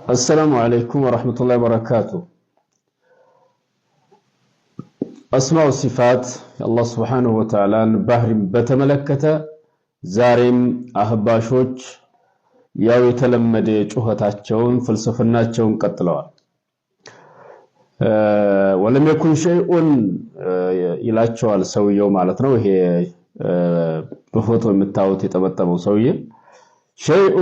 السلام عليكم ورحمة الله وبركاته. أسماء الصفات الله سبحانه وتعالى بحر بتملكته زارم أهباشوج ያው የተለመደ ጩኸታቸውን ፍልስፍናቸውን ቀጥለዋል። ወለም يكن شيء ይላቸዋል ሰውየው ማለት ነው። ይሄ በፎቶ የምታዩት የተጠመጠመው ሰውዬ شيء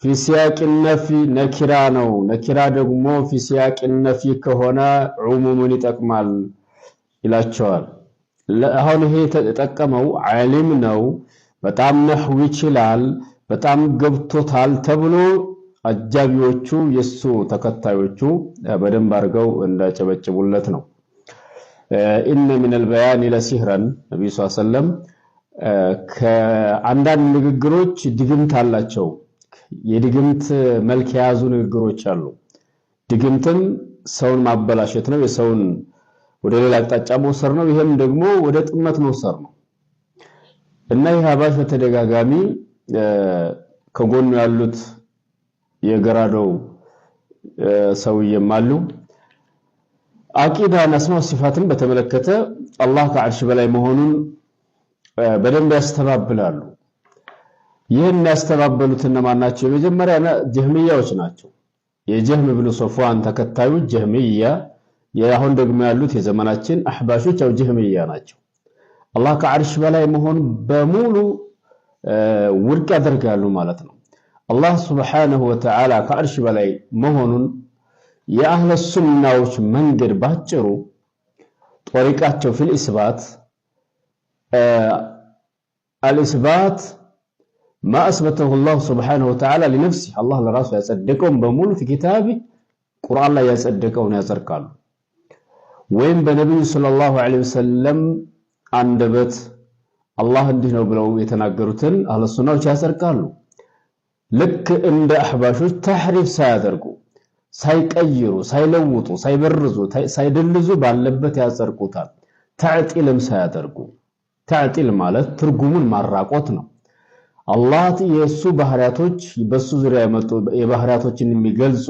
في سياق النفي نكرا ነው። ነኪራ ደግሞ في سياق النفي ከሆነ عموምን ይጠቅማል ይላቸዋል። አሁን ይሄ የተጠቀመው ዓሊም ነው፣ በጣም ነህው ይችላል፣ በጣም ገብቶታል ተብሎ አጃቢዎቹ የሱ ተከታዮቹ በደንብ አርገው እንዳጨበጭቡለት ነው። ኢነ ሚን البيان لسحرا ነብዩ ሰለላሁ ዐለይሂ ወሰለም ከአንዳንድ ንግግሮች ድግምት አላቸው። የድግምት መልክ የያዙ ንግግሮች አሉ። ድግምትም ሰውን ማበላሸት ነው፣ የሰውን ወደ ሌላ አቅጣጫ መውሰድ ነው። ይሄም ደግሞ ወደ ጥመት መውሰድ ነው እና ይህ አባሽ በተደጋጋሚ ከጎኑ ያሉት የገራዶው ሰውየም አሉ አቂዳና አስማው ሲፋትን በተመለከተ አላህ ከዓርሽ በላይ መሆኑን በደንብ ያስተባብላሉ። ይህን ያስተባበሉት እነማን ናቸው? የመጀመሪያ ጀህሚያዎች ናቸው። የጀህም ኢብኑ ሶፍዋን ተከታዮች ጀህሚያ፣ የአሁን ደግሞ ያሉት የዘመናችን አህባሾች ያው ጀህሚያ ናቸው። አላህ ከዓርሽ በላይ መሆኑን በሙሉ ውድቅ ያደርጋሉ ማለት ነው። አላህ ሱብሓነሁ ወተዓላ ከዓርሽ በላይ መሆኑን የአህለ ሱናዎች መንገድ ባጭሩ ጦሪቃቸው ፊል ኢስባት አልኢስባት ما أثبته الله سبحانه وتعالى لنفسه الله لراسه يصدقون بمول في كتابه قرآن لا يصدقون يزرقال وين بنبي صلى الله عليه وسلم عندبت الله እንዲህ ነው ብለው የተናገሩትን አህለ ሱናዎች ያሰርቃሉ። ልክ እንደ አህባሾች ተህሪፍ ሳያደርጉ ሳይቀይሩ ሳይለውጡ ሳይበርዙ ሳይደልዙ ባለበት ያሰርቁታል። ተዕጢልም ሳያደርጉ ተዕጢል ማለት ትርጉሙን ማራቆት ነው። አላህ የሱ ባህሪያቶች በሱ ዙሪያ የመጡ የባህሪያቶችን የሚገልጹ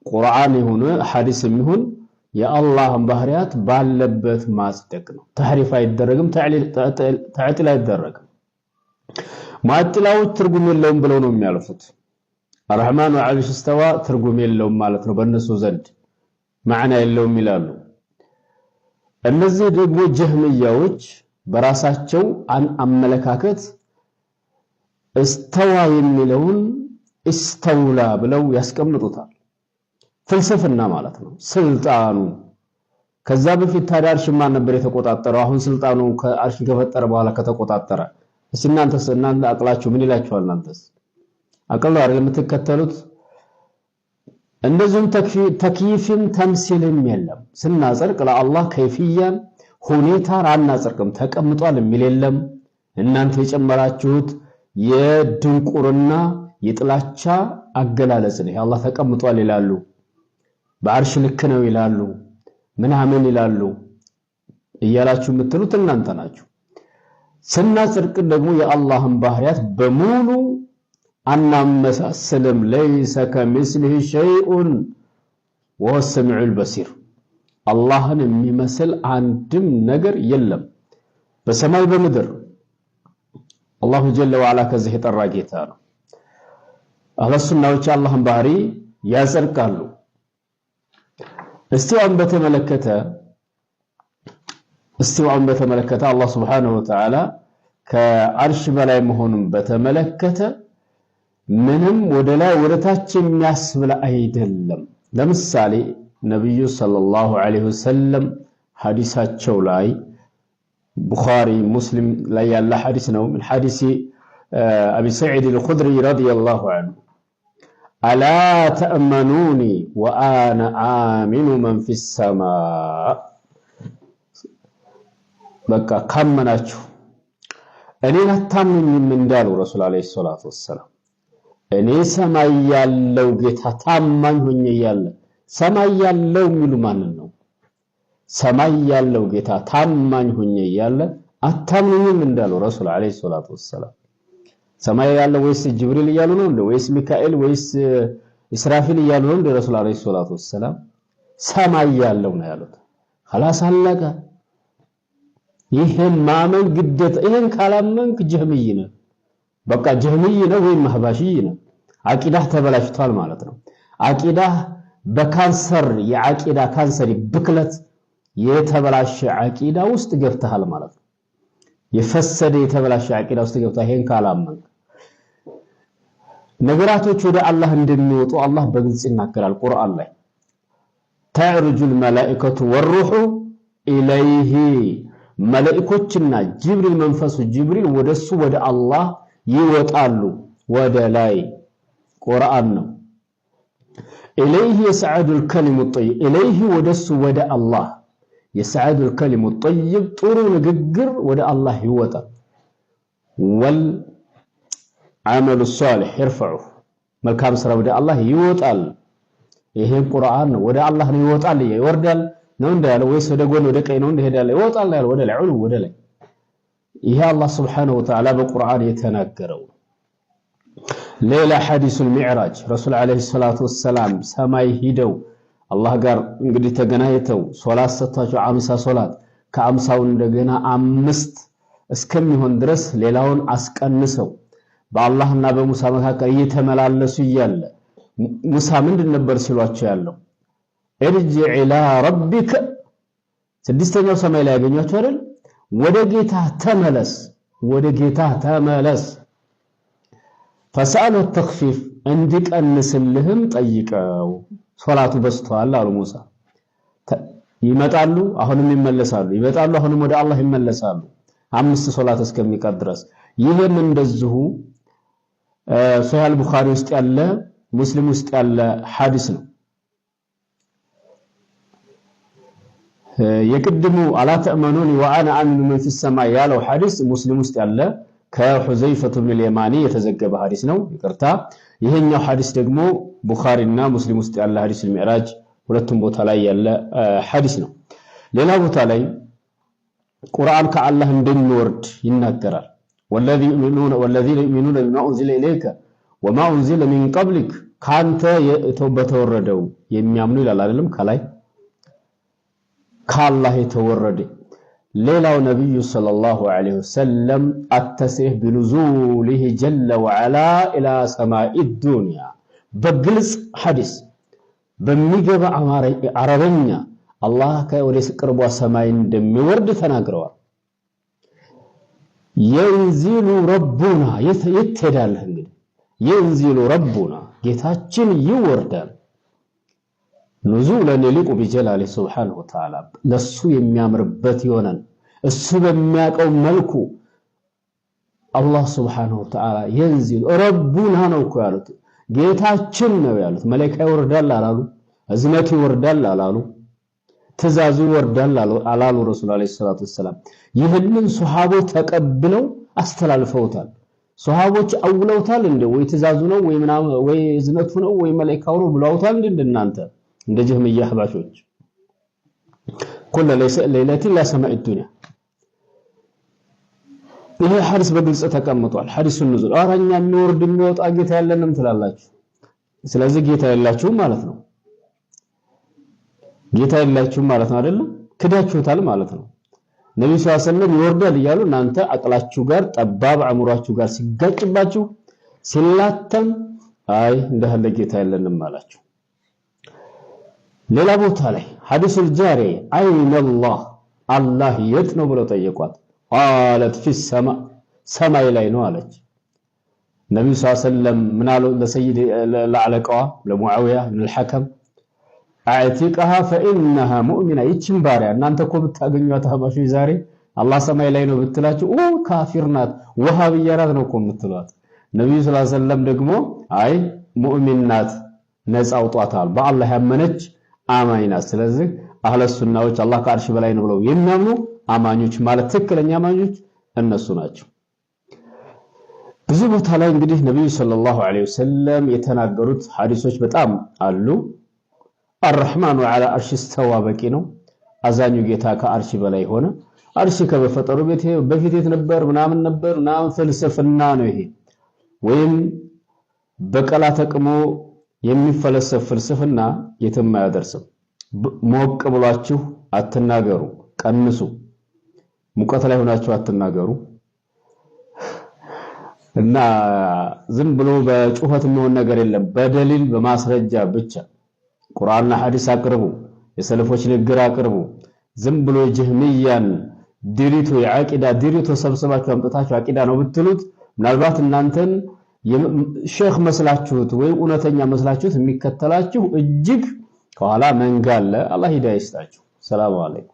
ቁርአን ይሁን ሐዲስ ይሁን የአላህን ባህሪያት ባለበት ማጽደቅ ነው። ተህሪፍ አይደረግም፣ ተዕጢል አይደረግም። ማዕጢላዎች ትርጉም የለውም ብለው ነው የሚያልፉት። አርህማኑ ዐርሽ እስተዋ ትርጉም የለውም ማለት ነው በእነሱ ዘንድ ማዕና የለውም ይላሉ። እነዚህ ደግሞ ጀህሚያዎች በራሳቸው አመለካከት እስተዋ የሚለውን እስተውላ ብለው ያስቀምጡታል። ፍልስፍና ማለት ነው ስልጣኑ። ከዛ በፊት ታዲያ አርሽ ማን ነበር የተቆጣጠረው? አሁን ስልጣኑ ከአርሽ ከፈጠረ በኋላ ከተቆጣጠረ እስቲ እናንተስ እናንተ አቅላችሁ ምን ይላችኋል? እናንተስ አቅል አይደል የምትከተሉት? እንደዚሁም ተክይፍም ተምሲልም የለም። ስናጸርቅ ለአላህ ከይፍያን ሁኔታን አናጸርቅም። ተቀምጧል የሚል የለም። እናንተ የጨመራችሁት የድንቁርና የጥላቻ አገላለጽ ነው። አላህ ተቀምጧል ይላሉ፣ በአርሽ ልክ ነው ይላሉ፣ ምናምን ይላሉ እያላችሁ የምትሉት እናንተ ናችሁ። ስናጽድቅ ደግሞ የአላህን ባህሪያት በሙሉ አናመሳስልም። ለይሰ ከሚስሊሂ ሸይኡን ወሁወ ሰሚዑል በሲር። አላህን የሚመስል አንድም ነገር የለም በሰማይ በምድር። አላሁ ጀለ ወዐላ ከዚህ የጠራ ጌታ ነው። አህለ ሱናዎች አላህን ባህሪ ያጸድቃሉ። እስቲዋን በተመለከተ አላህ ሱብሓነሁ ወተዓላ ከአርሽ በላይ መሆኑን በተመለከተ ምንም ወደ ላይ ወደ ታች የሚያስብል አይደለም። ለምሳሌ ነብዩ ሰለላሁ ዐለይሂ ወሰለም ሐዲሳቸው ላይ بخاري مسلم لا يلا حديثنا من حديث أبي سعيد الخدري رضي الله عنه ألا تأمنوني وأنا آمن من في السماء. بقى كم مناتشو أني نتامن من دالو رسول عليه الصلاة والسلام. أني سما يالو جيت تامن هني يالله سما يالو ملو ماننو ሰማይ ያለው ጌታ ታማኝ ሆኜ ያለ አታምኑኝም እንዳለው ረሱል አለይሂ ሰላቱ ወሰለም። ሰማይ ያለው ወይስ ጅብሪል እያሉ ነው ወይስ ሚካኤል ወይስ ኢስራፊል እያሉ ነው ረሱል አለይሂ ሰላቱ ወሰለም ሰማይ ያለው ነው ያሉት خلاص አለቀ ይሄን ማመን ግዴታ ይሄን ካላመንክ ጀህሚይ ነህ በቃ ጀህሚይ ነው ወይ ማህባሺይ ነው አቂዳህ ተበላሽቷል ማለት ነው አቂዳህ በካንሰር የአቂዳ ካንሰር ብክለት የተበላሸ አቂዳ ውስጥ ገብተሃል ማለት ነው የፈሰደ የተበላሸ አቂዳ ውስጥ ገብተሃል ይሄን ካላመንክ ነገራቶች ወደ አላህ እንደሚወጡ አላህ በግልጽ ይናገራል ቁርአን ላይ ተዕሩጁል መላኢከቱ ወሩሑ ኢለይሂ መላእክቶችና ጅብሪል መንፈሱ ጅብሪል ወደሱ ወደ አላህ ይወጣሉ ወደ ላይ ቁርአን ነው ኢለይሂ የስዓዱል ከሊሙ ጠይብ ኢለይሂ ወደሱ ወደ አላህ የስዓዱል ከሊሙ ጠይብ ጥሩ ንግግር ወደ አላህ ይወጣል ወል አመሉ ሷሊህ ይርፈዑ መልካም ስራ ወደ አላህ ይወጣል ይሄ ቁርአን ነው ወደ አላህ ነው ይወጣል ይወርዳል ነው እንዳለው ወይስ ወደ ጎን ወደ ቀኝ ነው እንደሄዳለ ይወጣል ያለው ወደ ላይ ዑሉ ወደ ላይ ይሄ አላህ Subhanahu Wa Ta'ala በቁርአን የተናገረው ሌላ ሐዲሱል ሚዕራጅ ረሱል አለይሂ ሰላቱ ወሰለም ሰማይ ሂደው አላህ ጋር እንግዲህ ተገናኝተው ሶላት ሰጣቸው 50 ሶላት ከ50ው እንደገና 5 እስከሚሆን ድረስ ሌላውን አስቀንሰው በአላህና በሙሳ መካከል እየተመላለሱ ይያለ ሙሳ ምንድን ነበር ሲሏቸው ያለው ارجع الى ربك ስድስተኛው ሰማይ ላይ ያገኛቸው አይደል ወደ ጌታ ተመለስ فسأل التخفيف እንዲቀንስልህም ጠይቀው ሶላቱ በስቷል አሉ ሙሳ ይመጣሉ አሁንም ይመለሳሉ ይመጣሉ አሁንም ወደ አላህ ይመለሳሉ 5 ሶላት እስከሚቀር ድረስ ይሄም እንደዚሁ ሶሒህ አልቡኻሪ ውስጥ ያለ ሙስሊም ውስጥ ያለ ሐዲስ ነው የቅድሙ አላ ተእመኑኒ ወአና አሚኑ መን ፊ ሰማይ ያለው ሐዲስ ሙስሊም ውስጥ ያለ ከሁዘይፈቱ ብን የማኒ የተዘገበ ሐዲስ ነው ይቅርታ ይሄኛው ሐዲስ ደግሞ ቡኻሪና ሙስሊም ውስጥ ያለ ሐዲስ ሚዕራጅ ሁለቱም ቦታ ላይ ያለ ሐዲስ ነው ሌላ ቦታ ላይ ቁርአን ከአላህ እንደሚወርድ ይናገራል والذين يؤمنون بما أنزل إليك وما أنزل من قبلك ካንተ የተወረደው የሚያምኑ ይላል አይደለም ከላይ ከአላህ የተወረደ ሌላው ነብዩ ሰለላሁ ዐለይሂ ወሰለም አተስሪህ بنزوله جل وعلا الى سماء الدنيا በግልጽ ሐዲስ በሚገባ አረበኛ አላህ ከወደ ቅርቧ ሰማይ እንደሚወርድ ተናግረዋል ينزل ربنا يتهدال እንግዲህ ينزل ربنا ጌታችን ይወርዳል نزولا يليق بجلاله سبحانه وتعالى ለሱ የሚያምርበት ይሆናል እሱ በሚያቀው መልኩ አላህ Subhanahu Wa Ta'ala ينزل ربنا ነው እኮ ያሉት ጌታችን ነው ያሉት መላእክት ይወርዳል አላሉ እዝነት ይወርዳል አላሉ ትእዛዙ ይወርዳል አላሉ ረሱል አለይሂ ሰላቱ ወሰለም ይህንን ሱሐቦች ተቀብለው አስተላልፈውታል ሱሐቦች አውለውታል እንደ ወይ ትእዛዙ ነው ወይ ምናምን ወይ እዝነቱ ነው ወይ መላእክታው ነው ብለውታል እንደናንተ እንደ ጀህሚያ አህባሾች كل ليله لا سماء الدنيا ይሄ ሐዲስ በግልጽ ተቀምጧል ሐዲሱን ንዙል አራኛ የሚወርድ የሚወጣ ጌታ ያለንም ትላላችሁ ስለዚህ ጌታ ያላችሁም ማለት ነው ጌታ ያላችሁም ማለት ነው አይደል ክዳችሁታል ማለት ነው ነብዩ ሰለላሁ ዐለይሂ ወሰለም ይወርዳል ይያሉ እናንተ አቅላችሁ ጋር ጠባብ አእምሯችሁ ጋር ሲጋጭባችሁ ሲላተም አይ እንደህለ ጌታ ያለንም አላችሁ ሌላ ቦታ ላይ ሐዲሱል ጃሪ አይነ አላህ የት ነው ብለው ጠየቋት قالت في السماء ሰማይ ላይ ነው አለች ነብዩ ሰለላሁ ዐለይሂ ወሰለም ምን አሉ ለሰይድ ለዓለቃዋ ለሙአዊያ ኢብኑ አልሐከም አዕቲቀሃ فانها مؤمنه ይችን ባሪያ እናንተ እኮ ብታገኙት አህባሹ ዛሬ አላህ ሰማይ ላይ ነው ብትላችሁ ካፊር ናት ወሃቢያ ናት ነው እኮ የምትሏት ነብዩ ሰለላሁ ዐለይሂ ወሰለም ደግሞ አይ ሙእሚን ናት ነፃ አውጧታል በአላህ ያመነች አማኝ ናት ስለዚህ አህለ ሱናዎች አላህ ከአርሽ በላይ ነው ብለው የሚያምኑ አማኞች ማለት ትክክለኛ አማኞች እነሱ ናቸው ብዙ ቦታ ላይ እንግዲህ ነብዩ ሰለላሁ ዐለይሂ ወሰለም የተናገሩት ሐዲሶች በጣም አሉ الرحمن على عرش استوى በቂ ነው አዛኙ ጌታ ከአርሽ በላይ ሆነ አርሽ ከበፈጠሩ በፊት ነበር ምናምን ፍልስፍና ነው ይሄ ወይም በቀላ ተቅሞ የሚፈለሰፍ ፍልስፍና የትም አያደርስም። ሞቅ ብሏችሁ አትናገሩ፣ ቀንሱ። ሙቀት ላይ ሆናችሁ አትናገሩ እና ዝም ብሎ በጩኸት የሚሆን ነገር የለም። በደሊል በማስረጃ ብቻ ቁርአንና ሐዲስ አቅርቡ፣ የሰለፎች ንግግር አቅርቡ። ዝም ብሎ ጀህሚያን ድሪቶ የአቂዳ ድሪቶ ሰብስባችሁ አምጥታችሁ አቂዳ ነው ብትሉት ምናልባት እናንተን ሼክ መስላችሁት ወይ እውነተኛ መስላችሁት የሚከተላችሁ እጅግ ከኋላ መንጋ አለ። አላህ ሂዳያ ይስጣችሁ። ሰላም አለይኩም።